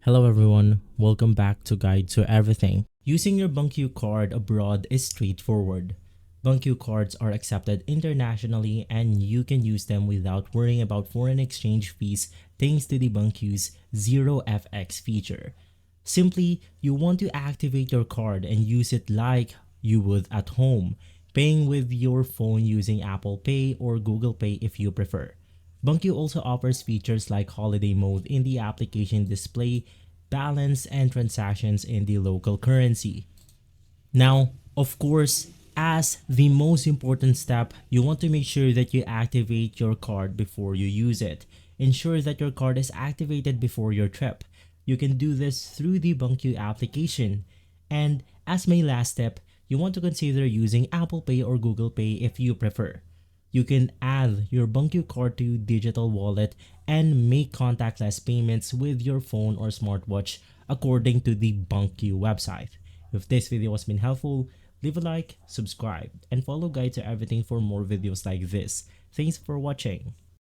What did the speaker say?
Hello everyone, welcome back to Guide to Everything. Using your Bunq card abroad is straightforward. Bunq cards are accepted internationally and you can use them without worrying about foreign exchange fees thanks to the Bunq's Zero FX feature. Simply, you want to activate your card and use it like you would at home, paying with your phone using Apple Pay or Google Pay if you prefer. Bunq also offers features like holiday mode in the application display, balance, and transactions in the local currency. Now, of course, as the most important step, you want to make sure that you activate your card before you use it. Ensure that your card is activated before your trip. You can do this through the Bunq application. And as my last step, you want to consider using Apple Pay or Google Pay if you prefer. You can add your Bunq card to digital wallet and make contactless payments with your phone or smartwatch according to the Bunq website. If this video has been helpful, leave a like, subscribe, and follow Guide to Everything for more videos like this. Thanks for watching.